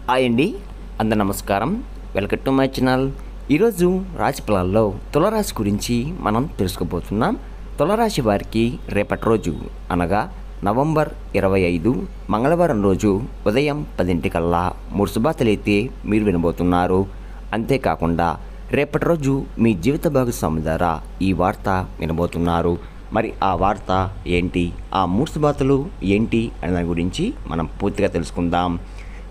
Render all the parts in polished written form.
Hi అండి, అందరు నమస్కారం. Welcome to my channel. ఈరోజు రాశి ఫలాల్లో తులారాశి గురించి మనం తెలుసుకోబోతున్నాం. తులారాశి వారికి రేపటి రోజు అనగా నవంబర్ 25 మంగళవారం రోజు ఉదయం 10 మూడు శుభార్తలు అయితే మీరు వినబోతున్నారు. అంతేకాకుండా రేపటి రోజు మీ జీవిత భాగస్వామి ద్వారా ఈ వార్త వినబోతున్నారు. మరి ఆ వార్త ఏంటి, ఆ మూడు శుభార్తలు ఏంటి అనే దాని గురించి మనం పూర్తిగా తెలుసుకుందాం.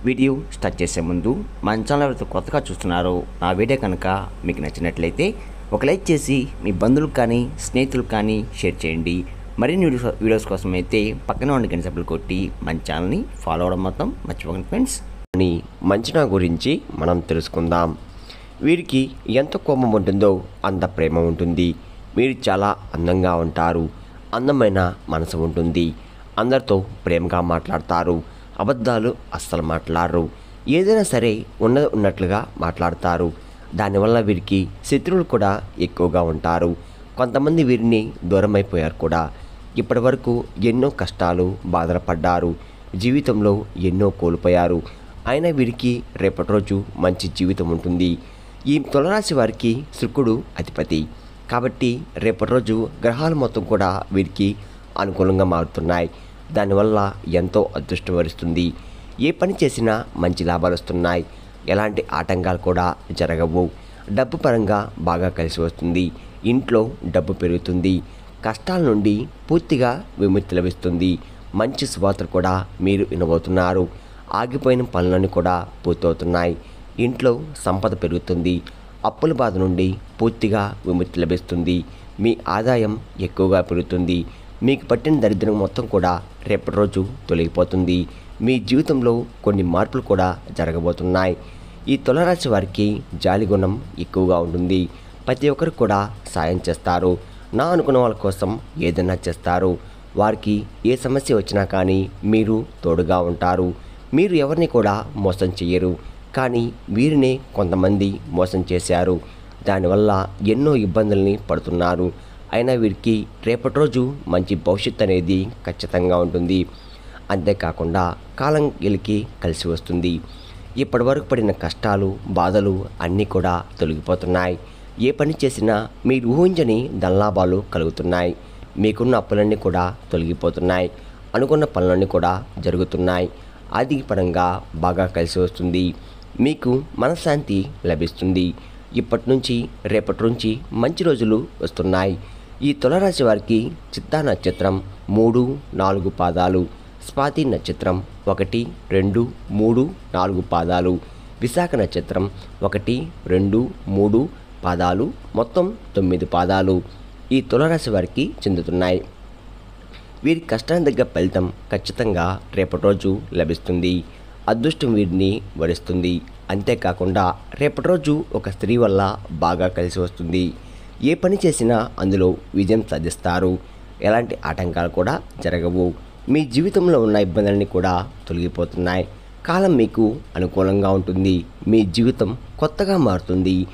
వీడియో స్టార్ట్ చేసే ముందు మన ఛానల్ ఎవరైతే కొత్తగా చూస్తున్నారో నా వీడియో కనుక మీకు నచ్చినట్లయితే ఒక లైక్ చేసి మీ బంధువులకు కానీ స్నేహితులకు కానీ షేర్ చేయండి. మరిన్ని వీడియోస్ కోసం అయితే పక్కన ఉన్న గంట సభ్యులు కొట్టి మన ఛానల్ని ఫాలో అవడం మొత్తం మర్చిపోకండి ఫ్రెండ్స్. అని మంచన గురించి మనం తెలుసుకుందాం. వీరికి ఎంత కోపం ఉంటుందో అంత ప్రేమ ఉంటుంది. మీరు చాలా అందంగా ఉంటారు. అందమైన మనసు ఉంటుంది. అందరితో ప్రేమగా మాట్లాడతారు. అబద్ధాలు అస్సలు మాట్లాడరు. ఏదైనా సరే ఉన్నట్లుగా మాట్లాడతారు. దానివల్ల వీరికి శత్రువులు కూడా ఎక్కువగా ఉంటారు. కొంతమంది వీరిని దూరం అయిపోయారు కూడా. ఇప్పటి వరకు ఎన్నో కష్టాలు బాధలు పడ్డారు. జీవితంలో ఎన్నో కోల్పోయారు. అయినా వీరికి రేపటి రోజు మంచి జీవితం ఉంటుంది. ఈ తులారాశి వారికి శుక్రుడు అధిపతి కాబట్టి రేపటి రోజు గ్రహాలు మొత్తం కూడా వీరికి అనుకూలంగా మారుతున్నాయి. దానివల్ల ఎంతో అదృష్టం వరిస్తుంది. ఏ పని చేసినా మంచి లాభాలు వస్తున్నాయి. ఎలాంటి ఆటంకాలు కూడా జరగవు. డబ్బు పరంగా బాగా కలిసి వస్తుంది. ఇంట్లో డబ్బు పెరుగుతుంది. కష్టాల నుండి పూర్తిగా విముక్తి లభిస్తుంది. మంచి శుభార్తలు కూడా మీరు వినబోతున్నారు. ఆగిపోయిన పనులన్నీ కూడా పూర్తవుతున్నాయి. ఇంట్లో సంపద పెరుగుతుంది. అప్పుల బాధ నుండి పూర్తిగా విముక్తి లభిస్తుంది. మీ ఆదాయం ఎక్కువగా పెరుగుతుంది. మీకు పట్టిన దరిద్రం మొత్తం కూడా రేపటి రోజు తొలగిపోతుంది. మీ జీవితంలో కొన్ని మార్పులు కూడా జరగబోతున్నాయి. ఈ తులారాశి వారికి జాలి గుణం ఎక్కువగా ఉంటుంది. ప్రతి ఒక్కరు కూడా సాయం చేస్తారు. నా అనుకున్న వాళ్ళ కోసం ఏదైనా చేస్తారు. వారికి ఏ సమస్య వచ్చినా కానీ మీరు తోడుగా ఉంటారు. మీరు ఎవరిని కూడా మోసం చేయరు. కానీ వీరినే కొంతమంది మోసం చేశారు. దానివల్ల ఎన్నో ఇబ్బందుల్ని పడుతున్నారు. అయినా వీరికి రేపటి రోజు మంచి భవిష్యత్తు అనేది ఖచ్చితంగా ఉంటుంది. అంతేకాకుండా కాలం వీళ్ళకి కలిసి వస్తుంది. ఇప్పటి వరకు పడిన కష్టాలు బాధలు అన్నీ కూడా తొలగిపోతున్నాయి. ఏ పని చేసినా మీరు ఊహించని ధనలాభాలు కలుగుతున్నాయి. మీకున్న అప్పులన్నీ కూడా తొలగిపోతున్నాయి. అనుకున్న పనులన్నీ కూడా జరుగుతున్నాయి. ఆర్థిక పరంగా బాగా కలిసి వస్తుంది. మీకు మనశ్శాంతి లభిస్తుంది. ఇప్పటి నుంచి రేపటి నుంచి మంచి రోజులు వస్తున్నాయి. ఈ తులారాశి వారికి చిత్తా నక్షత్రం 3, 4 పాదాలు, స్వాతి నక్షత్రం 1, 2, 3, 4 పాదాలు, విశాఖ నక్షత్రం 1, 2, 3 పాదాలు, మొత్తం 9 పాదాలు ఈ తులారాశి వారికి చెందుతున్నాయి. వీరి కష్టానికి తగ్గ ఫలితం ఖచ్చితంగా రేపటి రోజు లభిస్తుంది. అదృష్టం వీరిని వరిస్తుంది. అంతేకాకుండా రేపటి రోజు ఒక స్త్రీ వల్ల బాగా కలిసి వస్తుంది. ఏ పని చేసినా అందులో విజయం సాధిస్తారు. ఎలాంటి ఆటంకాలు కూడా జరగవు. మీ జీవితంలో ఉన్న ఇబ్బందులన్నీ కూడా తొలగిపోతున్నాయి. కాలం మీకు అనుకూలంగా ఉంటుంది. మీ జీవితం కొత్తగా మారుతుంది.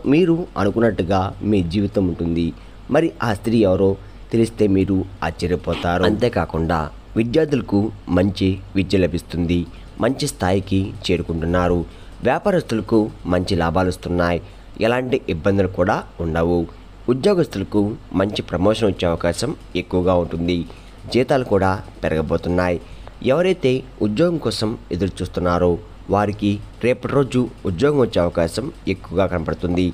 మీరు అనుకున్నట్టుగా మీ జీవితం ఉంటుంది. మరి ఆ స్త్రీ ఎవరో తెలిస్తే మీరు ఆశ్చర్యపోతారు. అంతేకాకుండా విద్యార్థులకు మంచి విద్య లభిస్తుంది. మంచి స్థాయికి చేరుకుంటున్నారు. వ్యాపారస్తులకు మంచి లాభాలు వస్తున్నాయి. ఎలాంటి ఇబ్బందులు కూడా ఉండవు. ఉద్యోగస్తులకు మంచి ప్రమోషన్ వచ్చే అవకాశం ఎక్కువగా ఉంటుంది. జీతాలు కూడా పెరగబోతున్నాయి. ఎవరైతే ఉద్యోగం కోసం ఎదురు చూస్తున్నారో వారికి రేపటి రోజు ఉద్యోగం వచ్చే అవకాశం ఎక్కువగా కనపడుతుంది.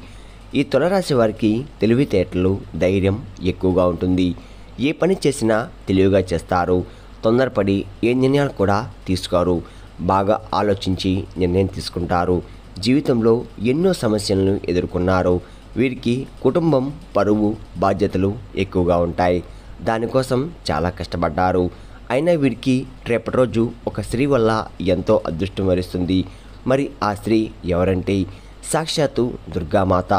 ఈ తులారాశి వారికి తెలివితేటలు ధైర్యం ఎక్కువగా ఉంటుంది. ఏ పని చేసినా తెలివిగా చేస్తారు. తొందరపడి ఏ నిర్ణయాలు కూడా తీసుకోరు. బాగా ఆలోచించి నిర్ణయం తీసుకుంటారు. జీవితంలో ఎన్నో సమస్యలను ఎదుర్కొన్నారు. వీరికి కుటుంబం పరువు బాధ్యతలు ఎక్కువగా ఉంటాయి. దానికోసం చాలా కష్టపడ్డారు. అయినా వీరికి రేపటి రోజు ఒక స్త్రీ వల్ల ఎంతో అదృష్టం వరిస్తుంది. మరి ఆ స్త్రీ ఎవరంటే సాక్షాత్తు దుర్గామాత.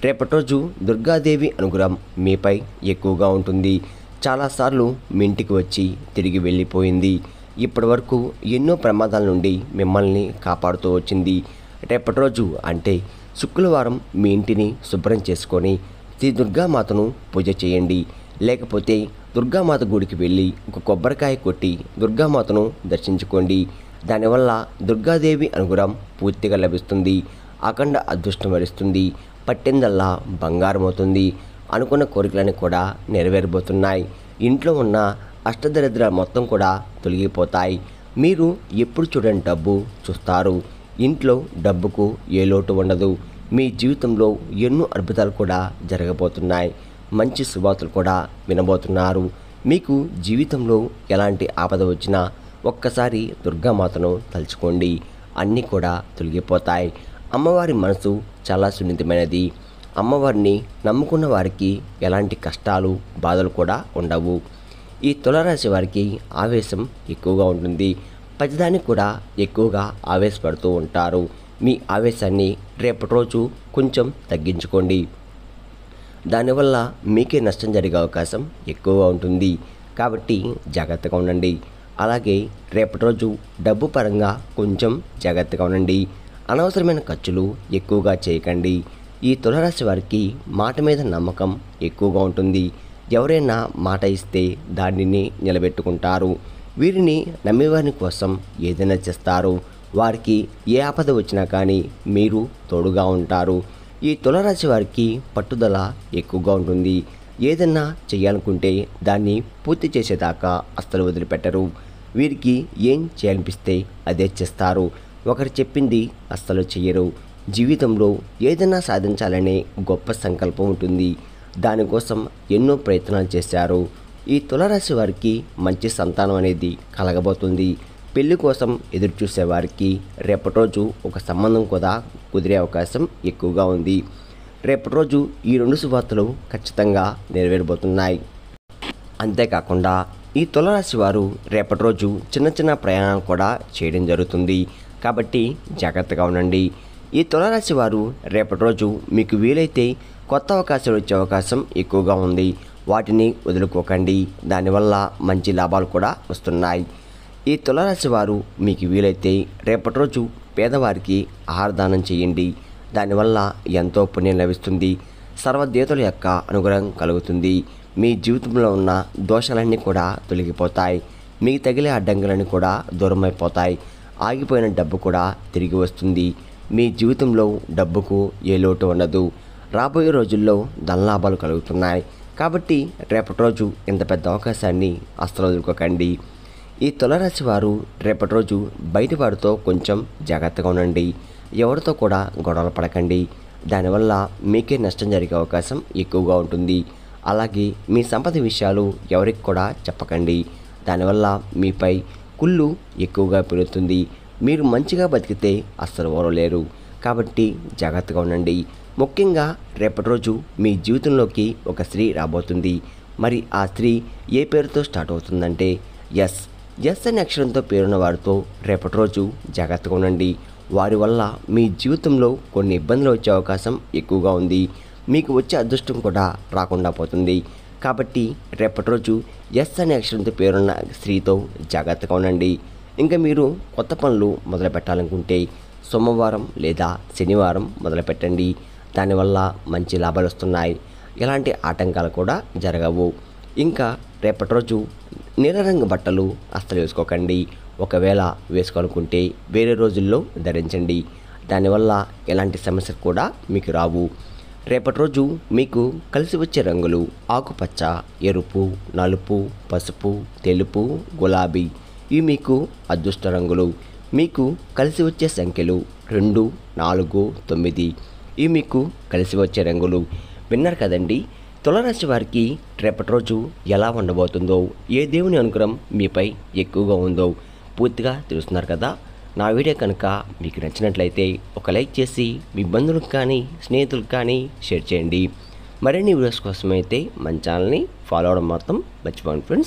రేపటి రోజు దుర్గాదేవి అనుగ్రహం మీపై ఎక్కువగా ఉంటుంది. చాలాసార్లు మీ ఇంటికి వచ్చి తిరిగి వెళ్ళిపోయింది. ఇప్పటి వరకు ఎన్నో ప్రమాదాల నుండి మిమ్మల్ని కాపాడుతూ వచ్చింది. రేపటి రోజు అంటే శుక్రవారం మీ ఇంటిని శుభ్రం చేసుకొని శ్రీ దుర్గామాతను పూజ చేయండి. లేకపోతే దుర్గామాత గుడికి వెళ్ళి ఒక కొబ్బరికాయ కొట్టి దుర్గామాతను దర్శించుకోండి. దానివల్ల దుర్గాదేవి అనుగ్రహం పూర్తిగా లభిస్తుంది. అఖండ అదృష్టం వరిస్తుంది. పట్టిందల్లా బంగారం అవుతుంది. అనుకున్న కోరికలన్నీ కూడా నెరవేరబోతున్నాయి. ఇంట్లో ఉన్న అష్టదరిద్రాలు మొత్తం కూడా తొలగిపోతాయి. మీరు ఎప్పుడు చూడని డబ్బు చూస్తారు. ఇంట్లో డబ్బుకు ఏ లోటు ఉండదు. మీ జీవితంలో ఎన్నో అద్భుతాలు కూడా జరగబోతున్నాయి. మంచి శుభవార్తలు కూడా వినబోతున్నారు. మీకు జీవితంలో ఎలాంటి ఆపద వచ్చినా ఒక్కసారి దుర్గామాతను తలుచుకోండి. అన్నీ కూడా తొలగిపోతాయి. అమ్మవారి మనసు చాలా సున్నితమైనది. అమ్మవారిని నమ్ముకున్న వారికి ఎలాంటి కష్టాలు బాధలు కూడా ఉండవు. ఈ తులారాశి వారికి ఆవేశం ఎక్కువగా ఉంటుంది. ప్రతిదానికి కూడా ఎక్కువగా ఆవేశపడుతూ ఉంటారు. మీ ఆవేశాన్ని రేపటి రోజు కొంచెం తగ్గించుకోండి. దానివల్ల మీకే నష్టం జరిగే అవకాశం ఎక్కువగా ఉంటుంది. కాబట్టి జాగ్రత్తగా ఉండండి. అలాగే రేపటి రోజు డబ్బు పరంగా కొంచెం జాగ్రత్తగా ఉండండి. అనవసరమైన ఖర్చులు ఎక్కువగా చేయకండి. ఈ తులారాశి వారికి మాట మీద నమ్మకం ఎక్కువగా ఉంటుంది. ఎవరైనా మాట ఇస్తే దానిని నిలబెట్టుకుంటారు. వీరిని నమ్మేవారి కోసం ఏదైనా చేస్తారు. వారికి ఏ ఆపద వచ్చినా కానీ మీరు తోడుగా ఉంటారు. ఈ తులారాశి వారికి పట్టుదల ఎక్కువగా ఉంటుంది. ఏదైనా చేయాలనుకుంటే దాన్ని పూర్తి చేసేదాకా అస్సలు వదిలిపెట్టరు. వీరికి ఏం చేయాలనిపిస్తే అదే చేస్తారు. ఒకరు చెప్పింది అస్సలు చెయ్యరు. జీవితంలో ఏదైనా సాధించాలనే గొప్ప సంకల్పం ఉంటుంది. దానికోసం ఎన్నో ప్రయత్నాలు చేశారు. ఈ తులారాశి వారికి మంచి సంతానం అనేది కలగబోతుంది. పెళ్లి కోసం ఎదురు చూసేవారికి రేపటి రోజు ఒక సంబంధం కూడా కుదిరే అవకాశం ఎక్కువగా ఉంది. రేపటి రోజు ఈ 2 శుభవార్తలు ఖచ్చితంగా నెరవేరబోతున్నాయి. అంతేకాకుండా ఈ తులారాశి వారు రేపటి రోజు చిన్న చిన్న ప్రయాణాలు కూడా చేయడం జరుగుతుంది. కాబట్టి జాగ్రత్తగా ఉండండి. ఈ తులారాశి వారు రేపటి రోజు మీకు వీలైతే కొత్త అవకాశాలు వచ్చే అవకాశం ఎక్కువగా ఉంది. వాటిని వదులుకోకండి. దానివల్ల మంచి లాభాలు కూడా వస్తున్నాయి. ఈ తులారాశి వారు మీకు వీలైతే రేపటి రోజు పేదవారికి ఆహారదానం చేయండి. దానివల్ల ఎంతో పుణ్యం లభిస్తుంది. సర్వదేవతల యొక్క అనుగ్రహం కలుగుతుంది. మీ జీవితంలో ఉన్న దోషాలన్నీ కూడా తొలగిపోతాయి. మీకు తగిలే అడ్డంకులన్నీ కూడా దూరమైపోతాయి. ఆగిపోయిన డబ్బు కూడా తిరిగి వస్తుంది. మీ జీవితంలో డబ్బుకు ఏ లోటు ఉండదు. రాబోయే రోజుల్లో ధనలాభాలు కలుగుతున్నాయి. కాబట్టి రేపటి రోజు ఇంత పెద్ద అవకాశాన్ని అస్సలు వదులుకోకండి. ఈ తులారాశి వారు రేపటి రోజు బయటి వారితో కొంచెం జాగ్రత్తగా ఉండండి. ఎవరితో కూడా గొడవలు పడకండి. దానివల్ల మీకే నష్టం జరిగే అవకాశం ఎక్కువగా ఉంటుంది. అలాగే మీ సంపద విషయాలు ఎవరికి కూడా చెప్పకండి. దానివల్ల మీపై కుళ్ళు ఎక్కువగా పెరుగుతుంది. మీరు మంచిగా బతికితే అస్సలు ఓరలేరు. కాబట్టి జాగ్రత్తగా ఉండండి. ముఖ్యంగా రేపటి రోజు మీ జీవితంలోకి ఒక స్త్రీ రాబోతుంది. మరి ఆ స్త్రీ ఏ పేరుతో స్టార్ట్ అవుతుందంటే ఎస్ అనే అక్షరంతో పేరున్న వారితో రేపటి రోజు జాగ్రత్తగా ఉండండి. వారి వల్ల మీ జీవితంలో కొన్ని ఇబ్బందులు వచ్చే అవకాశం ఎక్కువగా ఉంది. మీకు వచ్చే అదృష్టం కూడా రాకుండా పోతుంది. కాబట్టి రేపటి రోజు ఎస్ అనే అక్షరంతో పేరున్న స్త్రీతో జాగ్రత్తగా ఉండండి. ఇంకా మీరు కొత్త పనులు మొదలు పెట్టాలనుకుంటే సోమవారం లేదా శనివారం మొదలుపెట్టండి. దానివల్ల మంచి లాభాలు వస్తున్నాయి. ఎలాంటి ఆటంకాలు కూడా జరగవు. ఇంకా రేపటి రోజు నీలరంగు బట్టలు అస్సలు వేసుకోకండి. ఒకవేళ వేసుకోవాలనుకుంటే వేరే రోజుల్లో ధరించండి. దానివల్ల ఎలాంటి సమస్యలు కూడా మీకు రావు. రేపటి రోజు మీకు కలిసి వచ్చే రంగులు ఆకుపచ్చ, ఎరుపు, నలుపు, పసుపు, తెలుపు, గులాబీ. ఇవి మీకు అదృష్ట రంగులు. మీకు కలిసి వచ్చే సంఖ్యలు 2, 4, 9. ఇవి మీకు కలిసి వచ్చే రంగులు. విన్నారు కదండి, తులారాశి వారికి రేపటి రోజు ఎలా ఉండబోతుందో, ఏ దేవుని అనుగ్రహం మీపై ఎక్కువగా ఉందో పూర్తిగా తెలుస్తున్నారు కదా. నా వీడియో కనుక మీకు నచ్చినట్లయితే ఒక లైక్ చేసి మీ బంధువులకు కానీ స్నేహితులకు కానీ షేర్ చేయండి. మరిన్ని వీడియోస్ కోసం అయితే మన ఛానల్ని ఫాలో అవడం మాత్రం మర్చిపోండి ఫ్రెండ్స్.